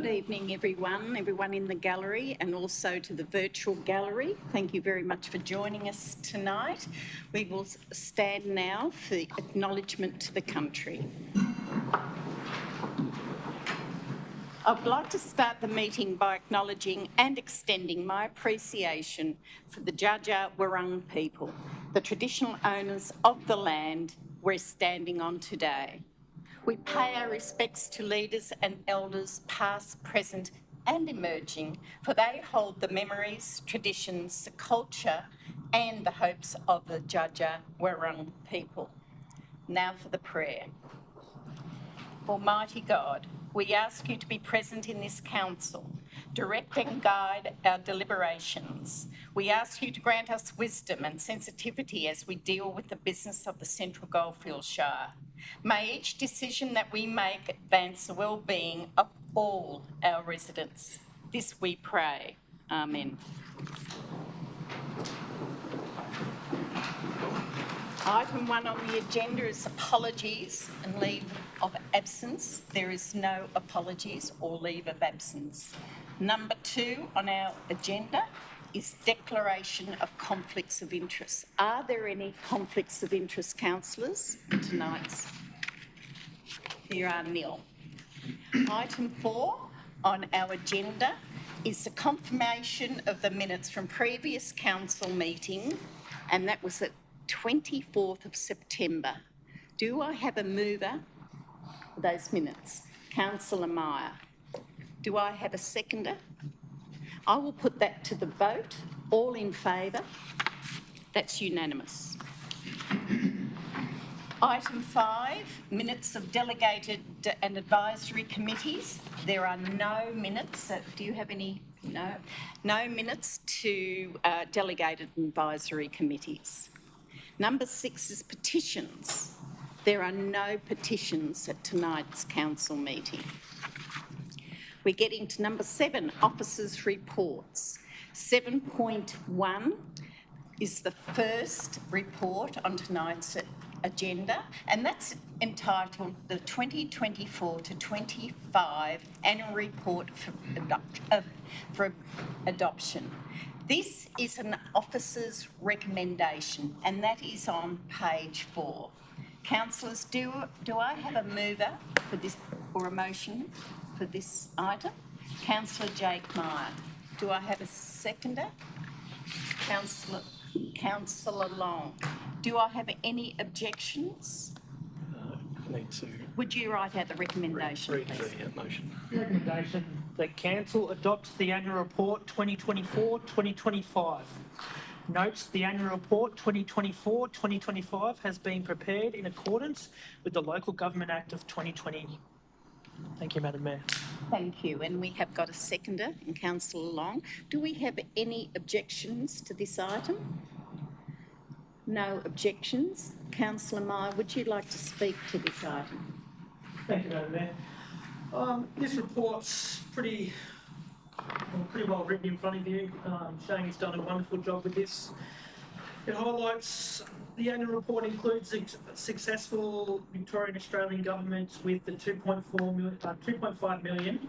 Good evening, everyone in the gallery and also to the virtual gallery. Thank you very much for joining us tonight. We will stand now for the acknowledgement to the country. I'd like to start the meeting by acknowledging and extending my appreciation for the Dja Dja Wurrung people, the traditional owners of the land we're standing on today. We pay our respects to leaders and elders past, present and emerging, for they hold the memories, traditions, the culture and the hopes of the Dja Dja Wurrung people. Now for the prayer. Almighty God, we ask you to be present in this council, direct and guide our deliberations. We ask you to grant us wisdom and sensitivity as we deal with the business of the Central Goldfields Shire. May each decision that we make advance the well-being of all our residents. This we pray. Amen. Item 1 on the agenda is apologies and leave of absence. There is no apologies or leave of absence. Number 2 on our agenda is declaration of conflicts of interest. Are there any conflicts of interest, councillors, in tonight's? There are nil. Item 4 on our agenda is the confirmation of the minutes from previous council meeting, and that was at 24th of September. Do I have a mover for those minutes? Councillor Meyer. Do I have a seconder? I will put that to the vote. All in favour? That's unanimous. Item 5, minutes of delegated and advisory committees. There are no minutes. Do you have any? No. No minutes to delegated and advisory committees. Number 6 is petitions. There are no petitions at tonight's council meeting. We're getting to number 7, officers' reports. 7.1 is the first report on tonight's agenda, and that's entitled the 2024 to 25 annual report for adoption. This is an officer's recommendation, and that is on page 4. Councillors, do I have a mover for this or a motion for this item? Councillor Jake Meyer. Do I have a seconder? Councillor Long. Do I have any objections? Need to. Would you write out the recommendation, read please? the motion. Recommendation that council adopts the annual report 2024-2025. Notes the annual report 2024-2025 has been prepared in accordance with the Local Government Act of 2020. Thank you, Madam Mayor. Thank you. And we have got a seconder in Councillor Long. Do we have any objections to this item? No objections. Councillor Meyer, would you like to speak to this item? Thank you, Madam Mayor. This report's pretty well written in front of you. Shane's done a wonderful job with this. It highlights the annual report includes successful Victorian Australian government with the 2.5 million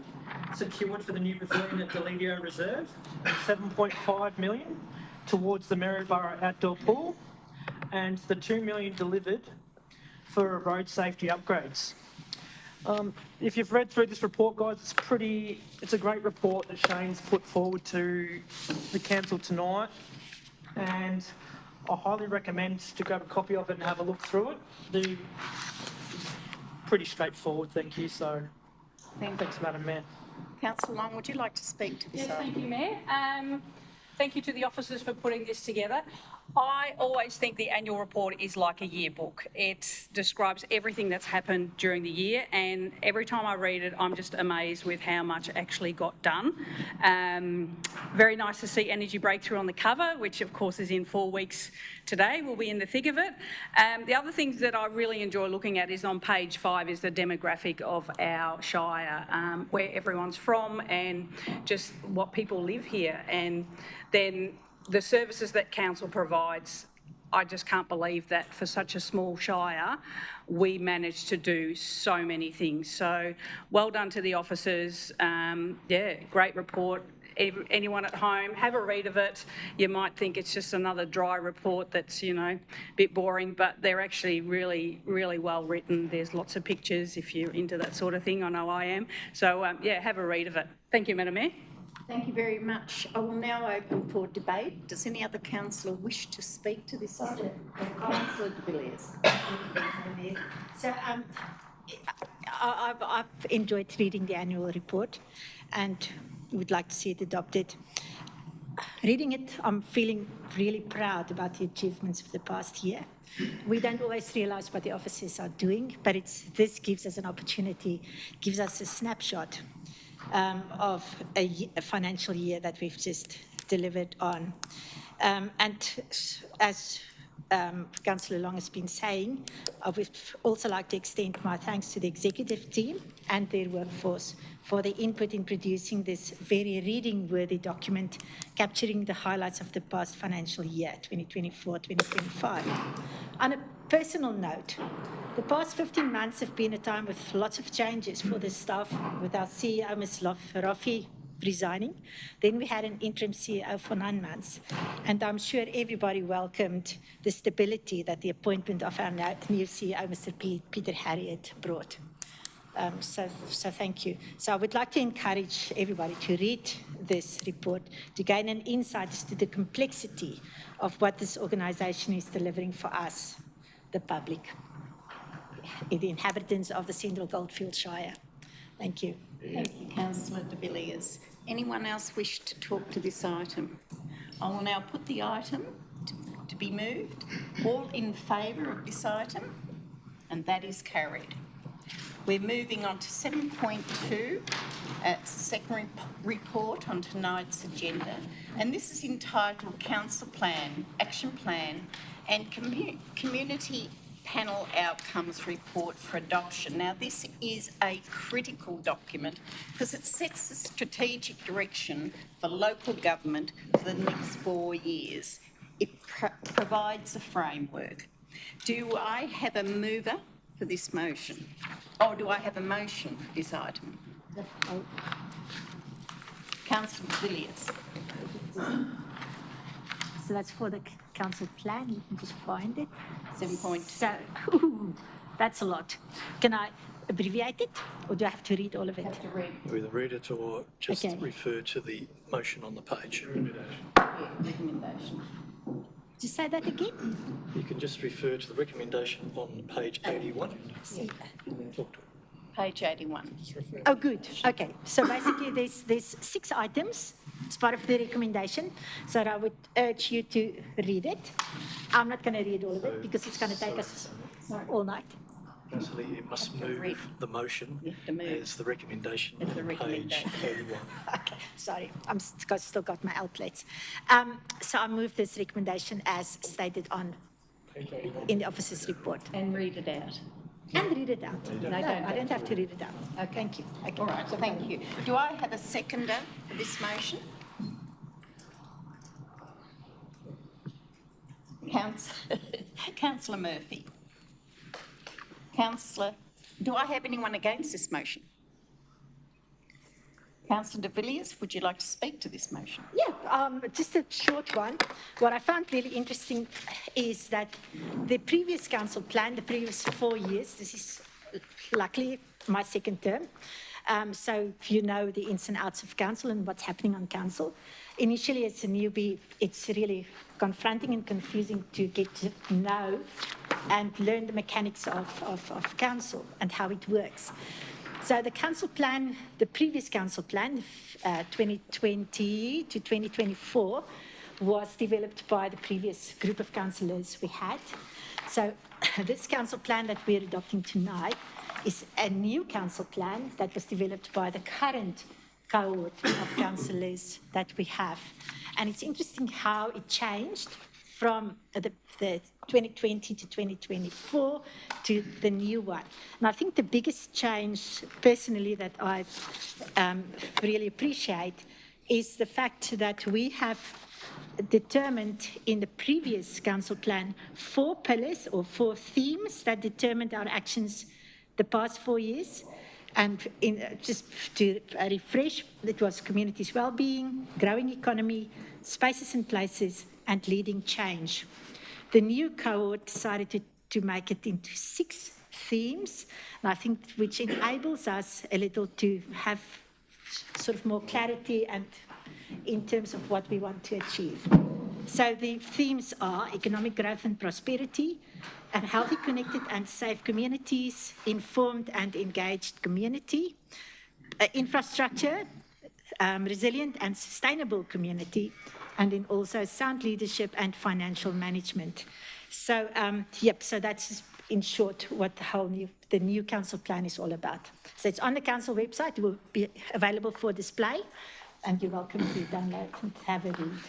secured for the new pavilion at Delidio Reserve, and 7.5 million towards the Maryborough outdoor pool, and the 2 million delivered for road safety upgrades. If you've read through this report, guys, it's a great report that Shane's put forward to the council tonight, and I highly recommend to grab a copy of it and have a look through it. It's pretty straightforward, thank you. So, thanks, Madam Mayor. Councillor Long, would you like to speak to this item? Yes, thank you, Mayor. Thank you to the officers for putting this together. I always think the annual report is like a yearbook. It describes everything that's happened during the year, and every time I read it, I'm just amazed with how much actually got done. Very nice to see Energy Breakthrough on the cover, which of course is in 4 weeks today. We'll be in the thick of it. The other things that I really enjoy looking at is on page 5 is the demographic of our shire, where everyone's from and just what people live here. And then the services that council provides I just can't believe that for such a small shire, we managed to do so many things. So well done to the officers. Yeah, great report. Anyone at home, have a read of it. You might think it's just another dry report that's, you know, a bit boring, but they're actually really, really well written. There's lots of pictures if you're into that sort of thing. I know I am. So, yeah, have a read of it. Thank you, Madam Mayor. Thank you very much. I will now open for debate. Does any other councillor wish to speak to this item? Councillor de Villiers. So I've enjoyed reading the annual report and would like to see it adopted. Reading it, I'm feeling really proud about the achievements of the past year. We don't always realise what the officers are doing, but this gives us an opportunity, gives us a snapshot of a financial year that we've just delivered on. And as Councillor Long has been saying, I would also like to extend my thanks to the executive team and their workforce for their input in producing this very reading-worthy document, capturing the highlights of the past financial year, 2024-2025. On a personal note, the past 15 months have been a time with lots of changes for the staff, with our CEO, Ms. Rafi, resigning. Then we had an interim CEO for 9 months. And I'm sure everybody welcomed the stability that the appointment of our new CEO, Mr. Peter Harriet, brought. So thank you. So I would like to encourage everybody to read this report to gain an insight as to the complexity of what this organisation is delivering for us, the public, the inhabitants of the Central Goldfield Shire. Thank you. Thank you, Councillor de Villiers. Anyone else wish to talk to this item? I will now put the item to be moved. All in favour of this item? And that is carried. We're moving on to 7.2. It's the second report on tonight's agenda. And this is entitled Council Plan, Action Plan and Community Panel Outcomes Report for Adoption. Now, this is a critical document because it sets the strategic direction for local government for the next 4 years. It provides a framework. Do I have a mover for this motion? Or do I have a motion for this item? Councillor de Villiers. So that's for the council plan. You can just find it. 7.2. So, that's a lot. Can I abbreviate it, or do I have to read all of it? Have to read. You either read it or just Okay. refer to the motion on the page. Recommendation. Just say that again. You can just refer to the recommendation on page 81 and then talk to it. Page 81. Just refer. Oh, good. Okay. So basically, there's 6 items. It's part of the recommendation. So I would urge you to read it. I'm not going to read all of it because it's going to take us all night. Councillor, you must move read. the motion You have to move. as the recommendation As the on page recommendation. 81. Okay, sorry, I'm still got my outlets. So I move this recommendation as stated in the officer's report. And read it out. And read it out. No, don't I don't have to read it out. Okay. Thank you. Okay. All right, thank you. Do I have a seconder for this motion? Councillor Murphy. Councillor, do I have anyone against this motion? Councillor de Villiers, would you like to speak to this motion? Yeah, just a short one. What I found really interesting is that the previous council plan, the previous 4 years, this is luckily my second term, so you know the ins and outs of council and what's happening on council. Initially, as a newbie, it's really confronting and confusing to get to know and learn the mechanics of council and how it works. So the council plan, the previous council plan, 2020 to 2024, was developed by the previous group of councillors we had. So this council plan that we're adopting tonight is a new council plan that was developed by the current cohort of councillors that we have. And it's interesting how it changed from the 2020 to 2024 to the new one. And I think the biggest change, personally, that I really appreciate is the fact that we have determined in the previous council plan 4 pillars or 4 themes that determined our actions the past 4 years. And just to refresh, it was communities' well-being, growing economy, spaces and places, and leading change. The new cohort decided to make it into 6 themes, and I think which enables us a little to have sort of more clarity and in terms of what we want to achieve. So the themes are economic growth and prosperity, and healthy, connected and safe communities, informed and engaged community, infrastructure, resilient and sustainable community, and then also sound leadership and financial management. So, so that's in short what the new council plan is all about. So it's on the council website, it will be available for display, and you're welcome to download and have a read.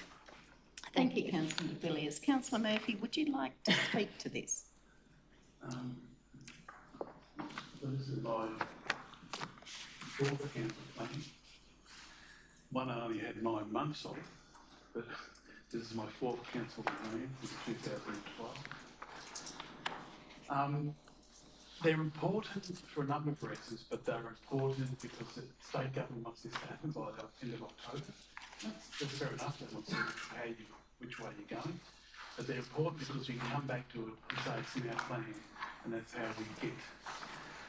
Thank you, Councillor de Villiers. Councillor Murphy, would you like to speak to this? So this is my 4th council plan. One I only had 9 months of, but this is my 4th council plan since 2012. They're important for a number of reasons, but they're important because the state government wants this to happen by the end of October. That's fair enough, they want to see which way you're going. But they're important because you can come back to it and say it's in our plan, and that's how we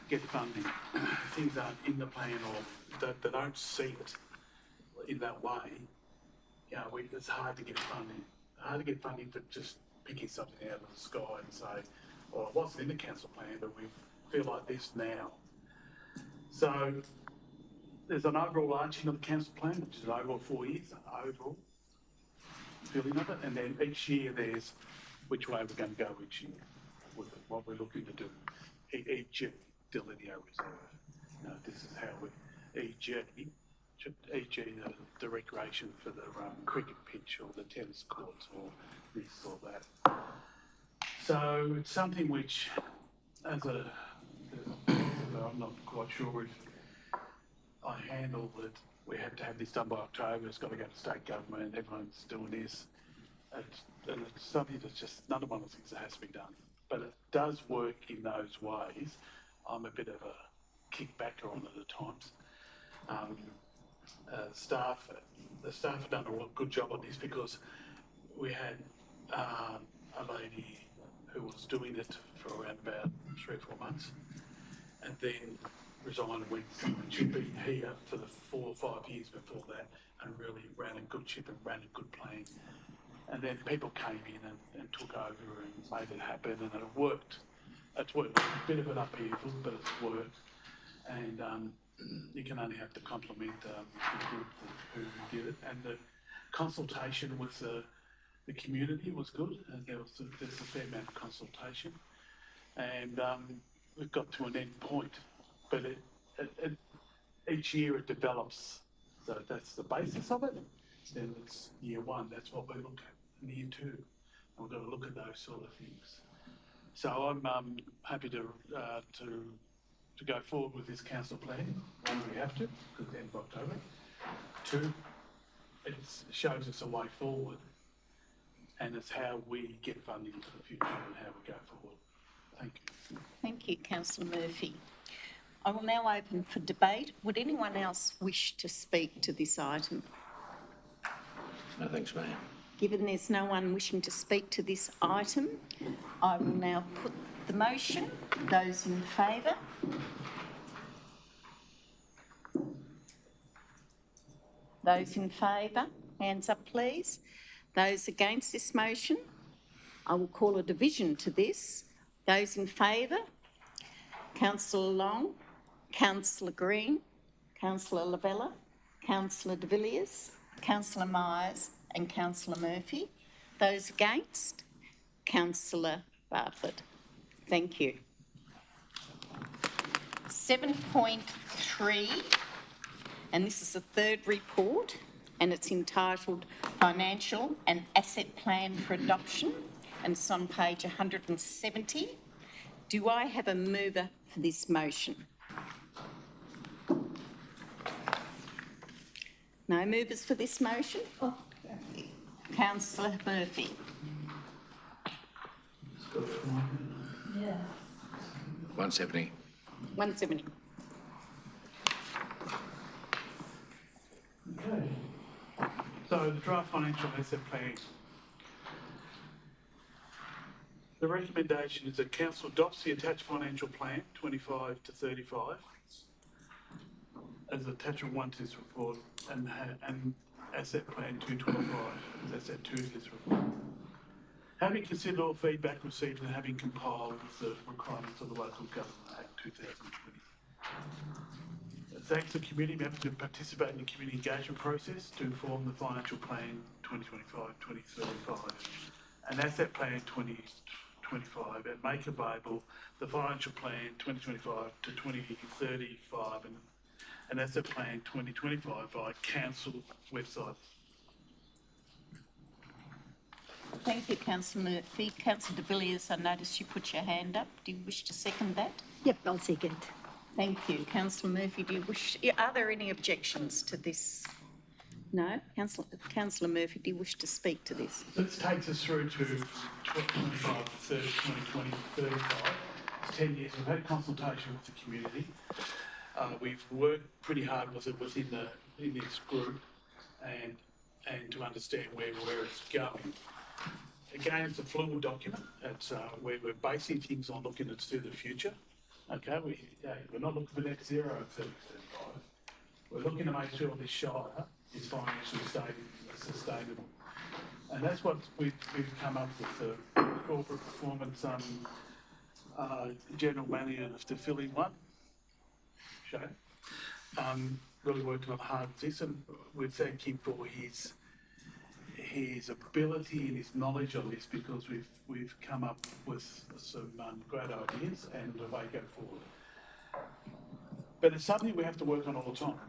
get funding. Things aren't in the plan or they don't see it in that way. It's hard to get funding. Hard to get funding for just picking something out of the sky and say, well, it wasn't in the council plan, but we feel like this now. So there's an overall arching of the council plan, which is over 4 years, overall feeling of it, and then each year there's which way we're going to go each year, with what we're looking to do. EG, Delineate Reserve. This is how EG, the recreation for the cricket pitch or the tennis courts or this or that. So it's something which, I'm not quite sure if I handle it. We have to have this done by October. It's got to go to state government, and everyone's doing this. And it's something that's just none of one of the things that has to be done. But it does work in those ways. I'm a bit of a kickbacker on it at times. The staff have done a good job on this because we had a lady who was doing it for around about 3 or 4 months, and then resigned and went. She'd been here for the 4 or 5 years before that, and really ran a good ship and ran a good plan. And then people came in and took over and made it happen, and it worked. It's worked. A bit of an upheaval, but it's worked. And you can only have to compliment the group who did it. And the consultation with the community was good, and there's a fair amount of consultation. And we've got to an end point, but each year it develops. So that's the basis of it. Then it's year 1. That's what we look at. And year 2, and we've got to look at those sort of things. So I'm happy to go forward with this council plan. 1, we have to, because it's the end of October. 2, it shows us a way forward, and it's how we get funding for the future and how we go forward. Thank you. Thank you, Councillor Murphy. I will now open for debate. Would anyone else wish to speak to this item? No, thanks, Mayor. Given there's no one wishing to speak to this item, I will now put the motion. Those in favour? Those in favour? Hands up, please. Those against this motion? I will call a division to this. Those in favour? Councillor Long, Councillor Green, Councillor Lavella, Councillor de Villiers, Councillor Myers and Councillor Murphy. Those against? Councillor Bartlett. Thank you. 7.3, and this is the 3rd report, and it's entitled Financial and Asset Plan for Adoption, and it's on page 170. Do I have a mover for this motion? No movers for this motion? Councillor Murphy. 170. 170. Okay. So the draft financial asset plan. The recommendation is that council adopts the attached financial plan 25 to 35 as attachment 1 to this report and asset plan 225 as asset 2 to this report. Having considered all feedback received and having compiled the requirements of the Local Government Act 2020. It thanks the community members who participate in the community engagement process to inform the financial plan 2025-2035 and asset plan 2025 and make available the financial plan 2025 to 2035 and asset plan 2025 via council website. Thank you, Councillor Murphy. Councillor de Villiers, I noticed you put your hand up. Do you wish to second that? Yep, I'll second. Thank you. Councillor Murphy, are there any objections to this? No? Councillor Murphy, do you wish to speak to this? This takes us through to 2025 to 2020, 35. It's 10 years. We've had consultation with the community. We've worked pretty hard with it within this group and to understand where it's going. Again, it's a fluid document. It's where we're basing things on looking to the future. Okay, we're not looking for net zero in 2035. We're looking to make sure this shire is financially sustainable. And that's what we've come up with, the corporate performance general manager to fill in one. Shane. Really working on hard with this, and we thank him for his ability and his knowledge on this, because we've come up with some great ideas and a way to go forward. But it's something we have to work on all the time.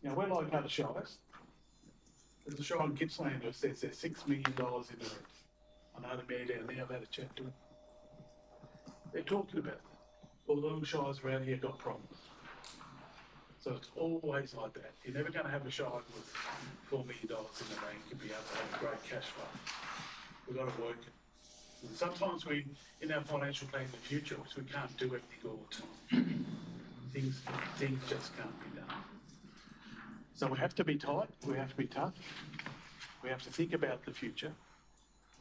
You know, we're like other shires. There's a shire in Gippsland who says there's $6 million in the rent. I know the mayor down there, I've had a chat to him. They're talking about it. All the little shires around here got problems. So it's always like that. You're never going to have a shire with $4 million in the bank and be able to have a great cash flow. We've got to work it. And sometimes in our financial plan in the future, we can't do everything all the time. Things just can't be done. So we have to be tight, we have to be tough, we have to think about the future,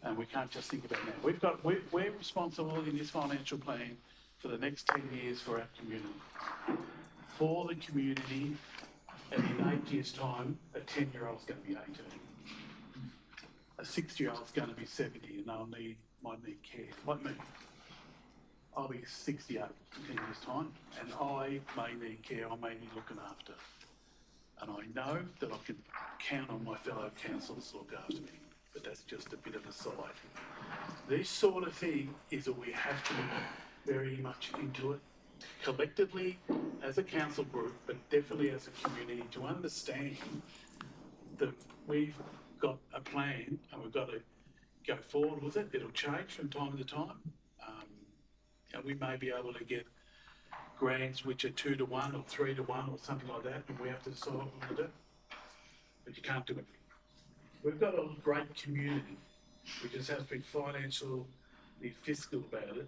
and we can't just think about now. We're responsible in this financial plan for the next 10 years for our community. For the community, and in 8 years' time, a 10-year-old's going to be 18. A 60-year-old's going to be 70, and might need care, like me. I'll be 68 in 10 years' time, and I may need care, I may need looking after. And I know that I can count on my fellow councillors to look after me, but that's just a bit of a side. This sort of thing is that we have to be very much into it, collectively as a council group, but definitely as a community, to understand that we've got a plan and we've got to go forward with it. It'll change from time to time. And we may be able to get grants which are 2 to 1 or 3 to 1 or something like that, and we have to decide what we want to do. But you can't do it. We've got a great community. We just have to be financially fiscal about it.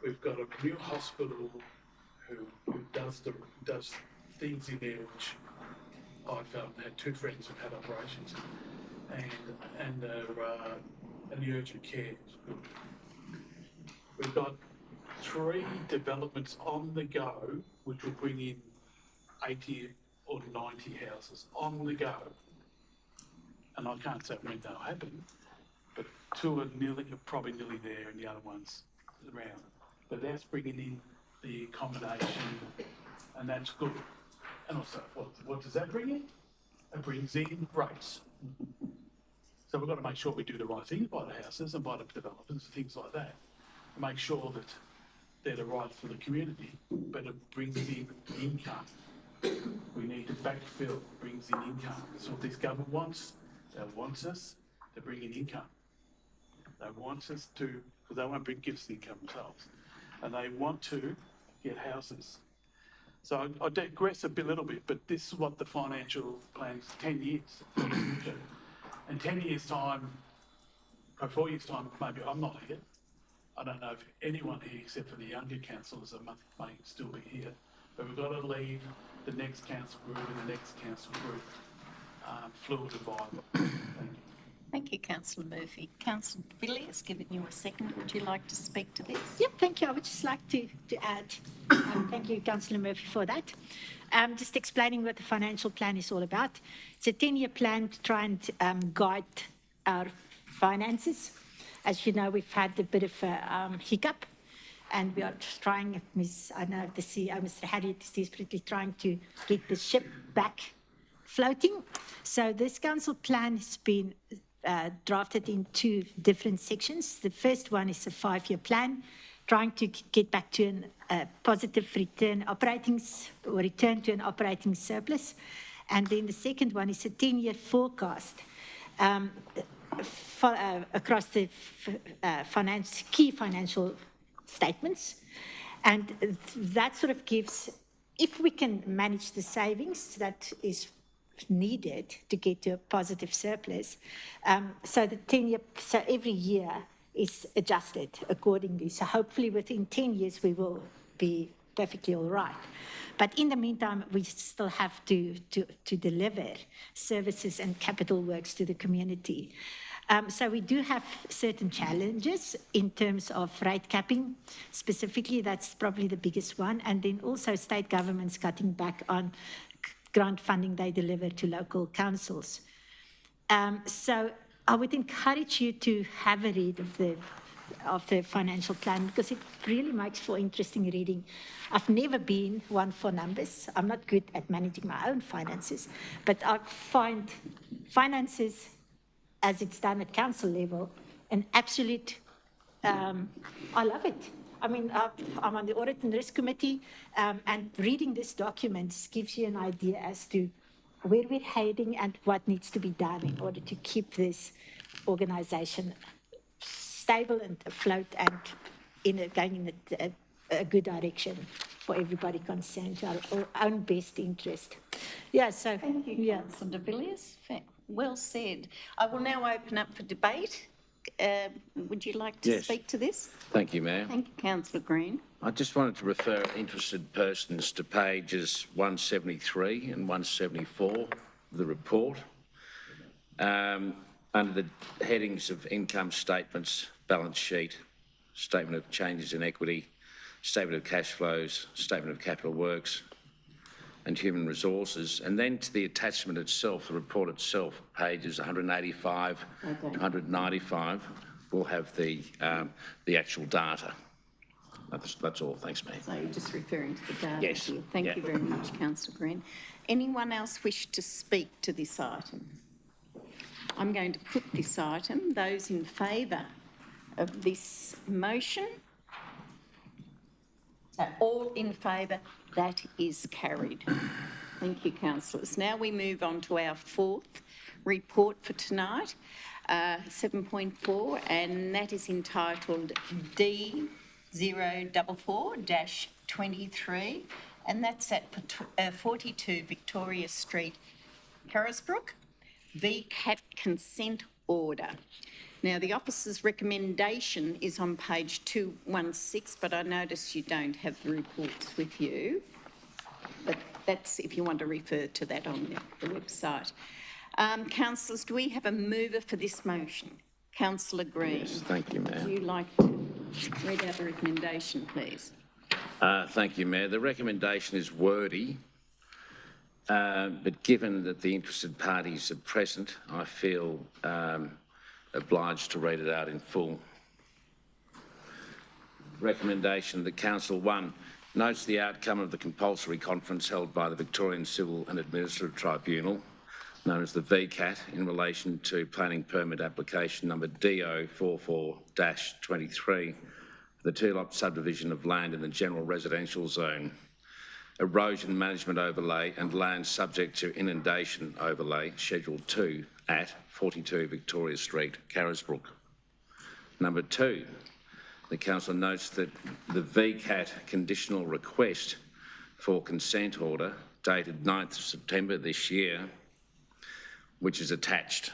We've got a new hospital who does things in there which I've had 2 friends who've had operations, and the urgent care. We've got 3 developments on the go which will bring in 80 or 90 houses on the go. And I can't say when they'll happen, but 2 are probably nearly there, and the other one's around. But that's bringing in the accommodation, and that's good. And also, what does that bring in? It brings in rates. So we've got to make sure we do the right thing by the houses and by the developers and things like that. Make sure that they're the right for the community, but it brings in income. We need to backfill, brings in income. That's what this government wants. They want us to bring in income. They want us to, because they won't bring gifts income themselves, and they want to get houses. So I digress a little bit, but this is what the financial plan is, 10 years in the future. in 10 years' time, or 4 years' time, maybe I'm not here. I don't know if anyone here, except for the younger councillors, may still be here. But we've got to leave the next council group and the next council group fluid and viable. Thank you. Thank you, Councillor Murphy. Councillor Billy has given you a second. Would you like to speak to this? Yep, thank you. I would just like to add, thank you, Councillor Murphy, for that. Just explaining what the financial plan is all about. It's a 10-year plan to try and guide our finances. As you know, we've had a bit of a hiccup, and we are trying, I know the CEO, Mr. Harriet, is desperately trying to get the ship back floating. So this council plan has been drafted in 2 different sections. The first one is a 5-year plan, trying to get back to a positive return to an operating surplus. And then the second one is a 10-year forecast across the key financial statements. And that sort of gives, if we can manage the savings that is needed to get to a positive surplus, so the 10-year, so every year is adjusted accordingly. So hopefully within 10 years we will be perfectly all right. But in the meantime, we still have to deliver services and capital works to the community. So we do have certain challenges in terms of rate capping. Specifically, that's probably the biggest one. And then also state governments cutting back on grant funding they deliver to local councils. So I would encourage you to have a read of the financial plan, because it really makes for interesting reading. I've never been one for numbers. I'm not good at managing my own finances, but I find finances, as it's done at council level, an absolute, I love it. I mean, I'm on the Audit and Risk Committee, and reading this document gives you an idea as to where we're heading and what needs to be done in order to keep this organisation stable and afloat and going in a good direction for everybody concerned, to our own best interest. Yeah, so... Thank you, yeah. Councillor de Villiers. Well said. I will now open up for debate. Would you like to Yes. speak to this? Thank you, Mayor. Thank you, Councillor Green. I just wanted to refer interested persons to pages 173 and 174 of the report. Under the headings of income statements, balance sheet, statement of changes in equity, statement of cash flows, statement of capital works, and human resources, and then to the attachment itself, the report itself, pages 185 to 195, will have the actual data. That's all. Thanks, Mayor. So you're just referring to the data. Yes. here. Thank Yeah. you very much, Councillor Green. Anyone else wish to speak to this item? I'm going to put this item. Those in favour of this motion? So all in favour, that is carried. Thank you, councillors. Now we move on to our 4th report for tonight, 7.4, and that is entitled D044-23, and that's at 42 Victoria Street, Carisbrook, VCAT consent order. Now, the officer's recommendation is on page 216, but I notice you don't have the reports with you. But that's if you want to refer to that on the website. Councillors, do we have a mover for this motion? Councillor Green. Yes, thank you, Mayor. Would you like to read out the recommendation, please? Thank you, Mayor. The recommendation is wordy, but given that the interested parties are present, I feel obliged to read it out in full. Recommendation that Council 1 notes the outcome of the compulsory conference held by the Victorian Civil and Administrative Tribunal, known as the VCAT, in relation to planning permit application number DO44-23 for the two-lot subdivision of land in the general residential zone, erosion management overlay and land subject to inundation overlay, Schedule 2 at 42 Victoria Street, Carisbrook. Number 2, the Council notes that the VCAT conditional request for consent order dated 9th of September this year, which is attached,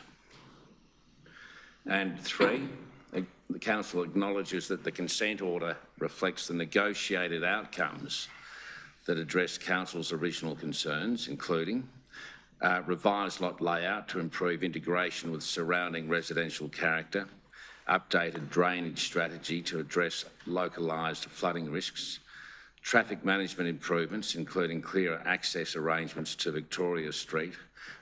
And 3, the council acknowledges that the consent order reflects the negotiated outcomes that address council's original concerns, including revised lot layout to improve integration with surrounding residential character, updated drainage strategy to address localised flooding risks, traffic management improvements, including clearer access arrangements to Victoria Street,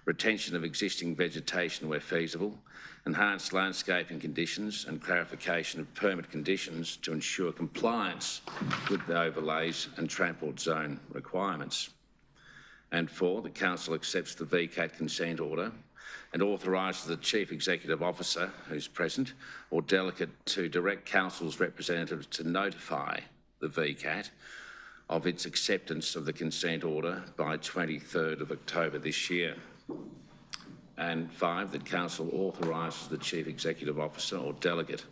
retention of existing vegetation where feasible, enhanced landscaping conditions and clarification of permit conditions to ensure compliance with the overlays and transport zone requirements. And 4, the council accepts the VCAT consent order and authorises the Chief Executive Officer, who's present, or delegate to direct council's representatives to notify the VCAT of its acceptance of the consent order by 23rd of October this year. And 5, that council authorises the Chief Executive Officer or delegate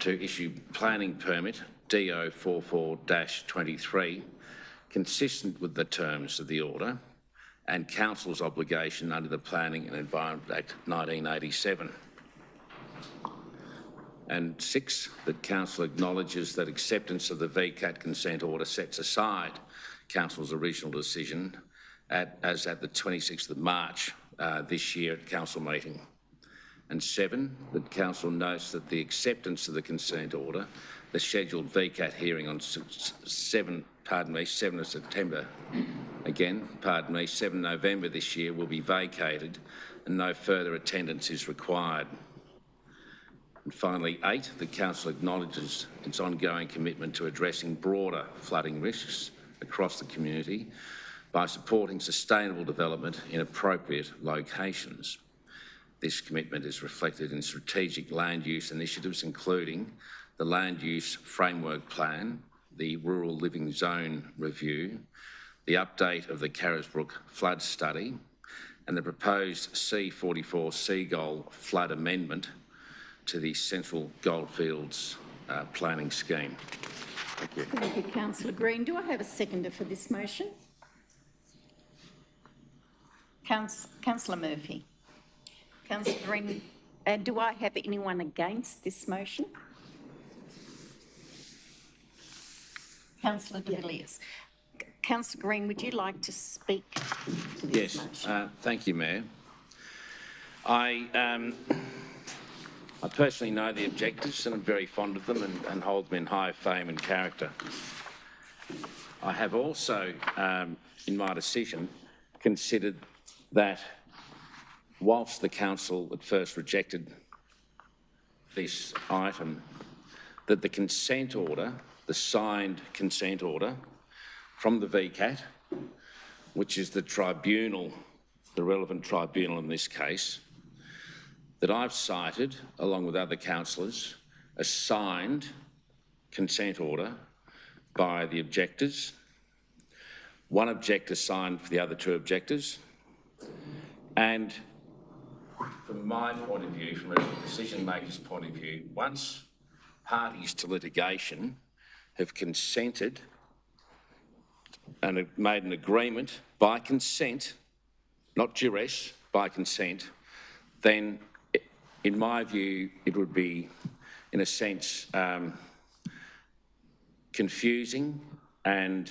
to issue planning permit DO 44-23 consistent with the terms of the order and council's obligation under the Planning and Environment Act 1987. And 6, that council acknowledges that acceptance of the VCAT consent order sets aside council's original decision as at the 26th of March this year at council meeting. And 7, that council notes that the acceptance of the consent order, the scheduled VCAT hearing on 7 September, 7 November this year will be vacated and no further attendance is required. And finally, 8, the council acknowledges its ongoing commitment to addressing broader flooding risks across the community by supporting sustainable development in appropriate locations. This commitment is reflected in strategic land use initiatives, including the Land Use Framework Plan, the Rural Living Zone Review, the update of the Carisbrook Flood Study, and the proposed C44 Seagull Flood Amendment to the Central Goldfields Planning Scheme. Thank you. Thank you, Councillor Green. Do I have a seconder for this motion? Councillor Murphy. Councillor Green, do I have anyone against this motion? Councillor de Villiers. Councillor Green, would you like to speak to this motion? Yes, thank you, Mayor. I personally know the objectives and I'm very fond of them and hold them in high fame and character. I have also, in my decision, considered that whilst the council at first rejected this item, that the consent order, the signed consent order from the VCAT, which is the tribunal, the relevant tribunal in this case, that I've cited, along with other councillors, a signed consent order by the objectors. One objector signed for the other 2 objectors. And from my point of view, from a decision-maker's point of view, once parties to litigation have consented and have made an agreement by consent, not duress, by consent, then in my view, it would be, in a sense, confusing and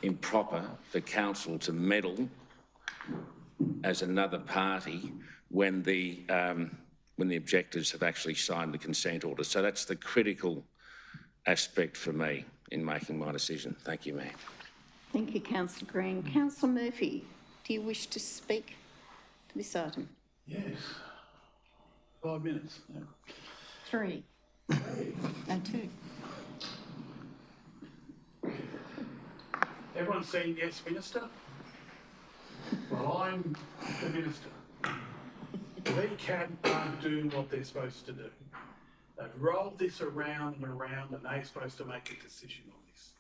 improper for council to meddle as another party when the objectors have actually signed the consent order. So that's the critical aspect for me in making my decision. Thank you, Mayor. Thank you, Councillor Green. Councillor Murphy, do you wish to speak to this item? Yes. 5 minutes. No. 3. No, 2. Everyone saying yes, Minister? Well, I'm the Minister. The VCAT aren't doing what they're supposed to do. They've rolled this around and around and they're supposed to make a decision on this.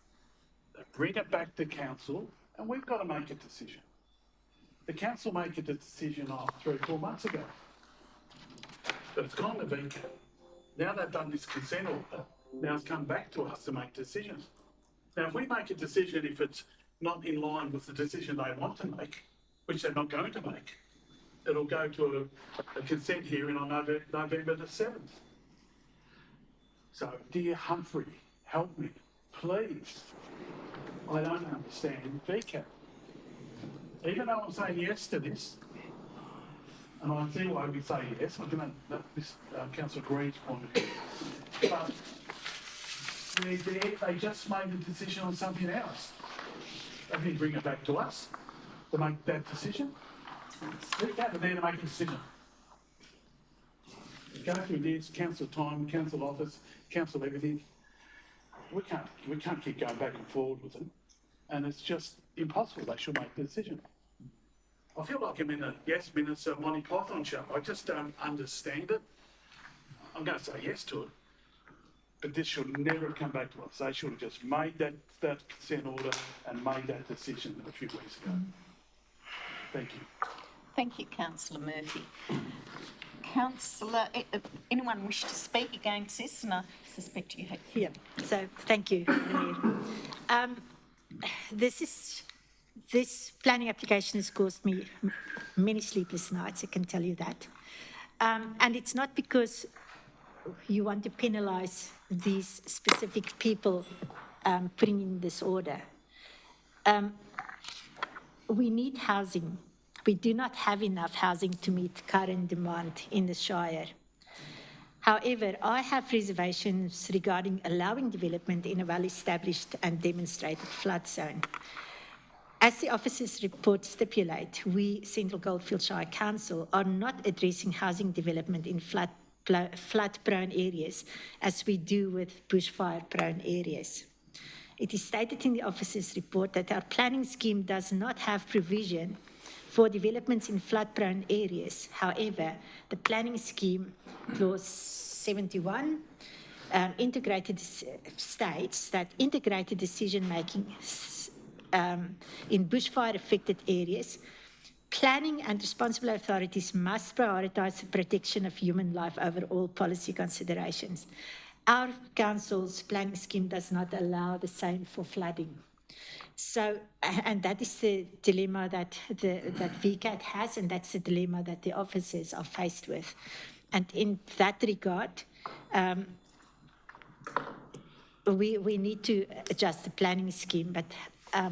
They bring it back to council and we've got to make a decision. The council made a decision 3 or 4 months ago. But it's gone to VCAT. Now they've done this consent order. Now it's come back to us to make decisions. Now if we make a decision, if it's not in line with the decision they want to make, which they're not going to make, it'll go to a consent hearing on November the 7th. So, dear Humphrey, help me, please. I don't understand VCAT. Even though I'm saying yes to this, and I see why we say yes, I can this Councillor Green's point of view, but they just made a decision on something else. They didn't bring it back to us to make that decision. VCAT are there to make a decision. Go through this, council time, council office, council everything. We can't keep going back and forward with them. And it's just impossible. They should make the decision. I feel like I'm in a Yes Minister Monty Python show. I just don't understand it. I'm going to say yes to it. But this should never have come back to us. They should have just made that consent order and made that decision a few weeks ago. Thank you. Thank you, Councillor Murphy. Councillor, anyone wish to speak against this? And I suspect you have. Yeah, so thank you, Mayor. This planning application has caused me many sleepless nights, I can tell you that. And it's not because you want to penalise these specific people putting in this order. We need housing. We do not have enough housing to meet current demand in the Shire. However, I have reservations regarding allowing development in a well-established and demonstrated flood zone. As the officer's report stipulates, we, Central Goldfields Shire Council, are not addressing housing development in flood-prone areas as we do with bushfire-prone areas. It is stated in the officer's report that our planning scheme does not have provision for developments in flood-prone areas. However, the planning scheme, clause 71, states that integrated decision-making in bushfire-affected areas, planning and responsible authorities must prioritise the protection of human life over all policy considerations. Our council's planning scheme does not allow the same for flooding. So, and that is the dilemma that VCAT has, and that's the dilemma that the officers are faced with. And in that regard, we need to adjust the planning scheme, but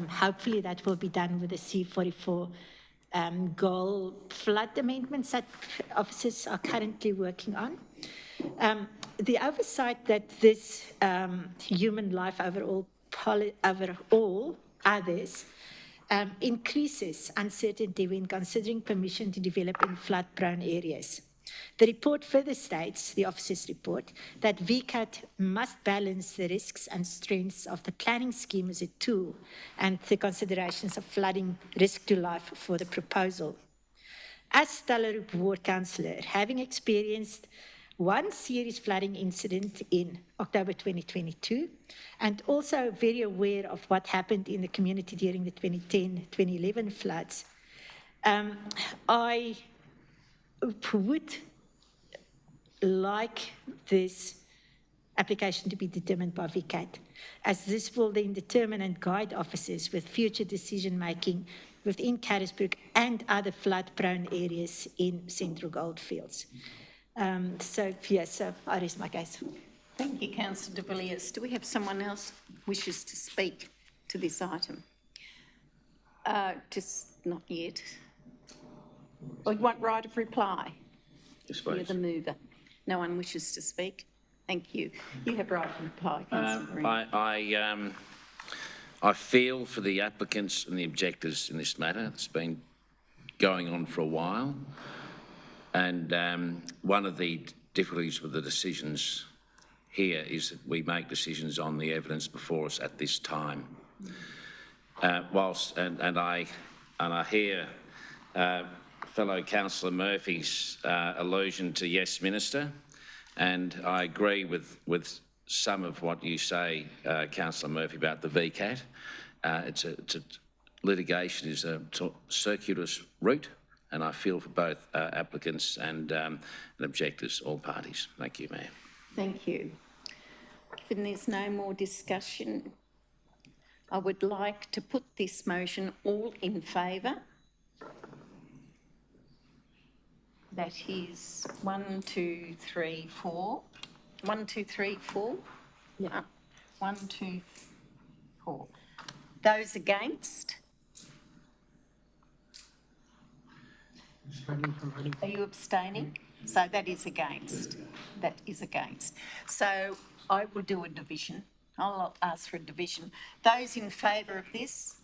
hopefully that will be done with the C44 goal flood amendments that officers are currently working on. The oversight that this human life overall others increases uncertainty when considering permission to develop in flood-prone areas. The report further states, the officer's report, that VCAT must balance the risks and strengths of the planning scheme as a tool and the considerations of flooding risk to life for the proposal. As Stalarup Ward Councillor, having experienced one serious flooding incident in October 2022, and also very aware of what happened in the community during the 2010-2011 floods, I would like this application to be determined by VCAT, as this will then determine and guide officers with future decision-making within Carisbrook and other flood-prone areas in Central Goldfields. So I rest my case. Thank you, Councillor de Villiers. Do we have someone else wishes to speak to this item? Just not yet. Or you want right of reply? Yes, You're please. the mover. No one wishes to speak? Thank you. You have right of reply, Councillor Green. I feel for the applicants and the objectors in this matter. It's been going on for a while. And one of the difficulties with the decisions here is that we make decisions on the evidence before us at this time. I hear fellow Councillor Murphy's allusion to Yes Minister, and I agree with some of what you say, Councillor Murphy, about the VCAT. Litigation is a circuitous route, and I feel for both applicants and objectors, all parties. Thank you, Mayor. Thank you. Given there's no more discussion, I would like to put this motion. All in favour? That is 1, 2, 3, 4. 1, 2, 3, 4. Yeah. 1, 2, 4. Those against? Are you abstaining? So that is against. That is against. So I will do a division. I'll ask for a division. Those in favour of this?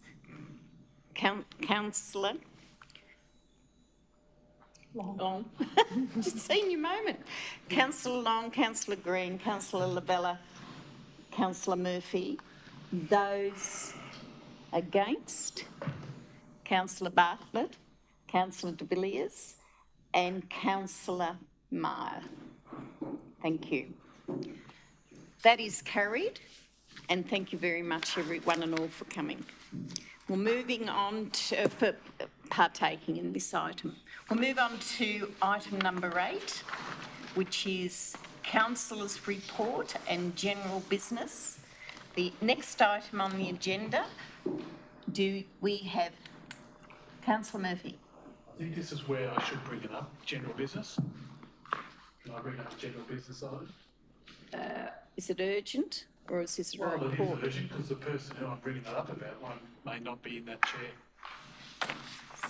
Councillor Long. Just senior moment. Councillor Long, Councillor Green, Councillor Lavella, Councillor Murphy. Those against? Councillor Bartlett, Councillor de Villiers and Councillor Meyer. Thank you. That is carried, and thank you very much everyone and all for coming. We're moving on to, for partaking in this item. We'll move on to item number 8, which is Councillors' Report and General Business. The next item on the agenda, do we have Councillor Murphy? I think this is where I should bring it up, general business. Can I bring up the general business item? Is it urgent or is this a Well, it report? is urgent because the person who I'm bringing it up about may not be in that chair.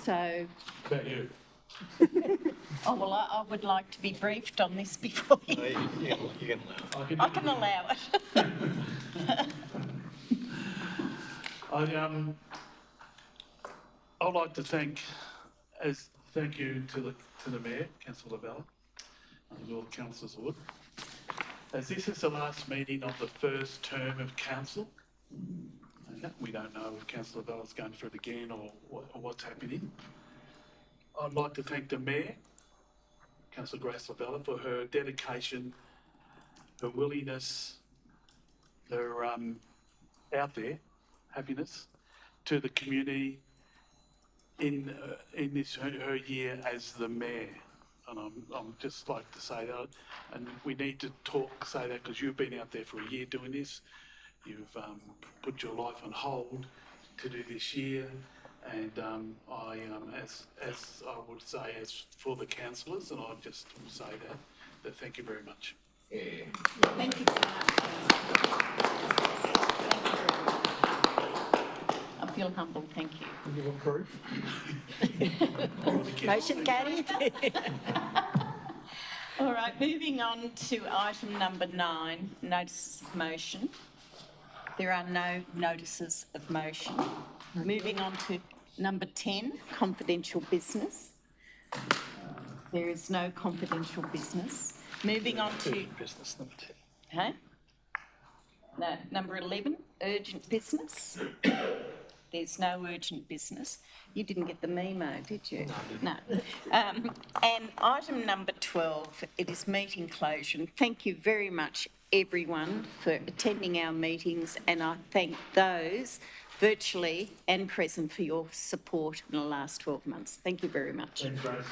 So, About you. oh, well, I would like to be briefed on this before you. You can I can allow it. I'd like to thank you to the Mayor, Councillor Lavella, and all the councillors would. As this is the last meeting of the first term of council, we don't know if Councillor Lavella's going for it again or what's happening. I'd like to thank the Mayor, Councillor Grace Lavella, for her dedication, her willingness, her out there happiness to the community in this her year as the Mayor. And I'm just like to say that, and we need to say that because you've been out there for a year doing this. You've put your life on hold to do this year, and as I would say, as for the councillors, and I just say that thank you very much. Thank you very much. I feel humbled, thank you. You approve? Motion carried. All right, moving on to item number 9, notices of motion. There are no notices of motion. Moving on to number 10, confidential business. There is no confidential business. Moving on to... Business number 10. Okay. No, number 11, urgent business. There's no urgent business. You didn't get the memo, did you? No, I didn't. No. And item number 12, it is meeting closure. And thank you very much, everyone, for attending our meetings, and I thank those virtually and present for your support in the last 12 months. Thank you very much. Thanks, Grace.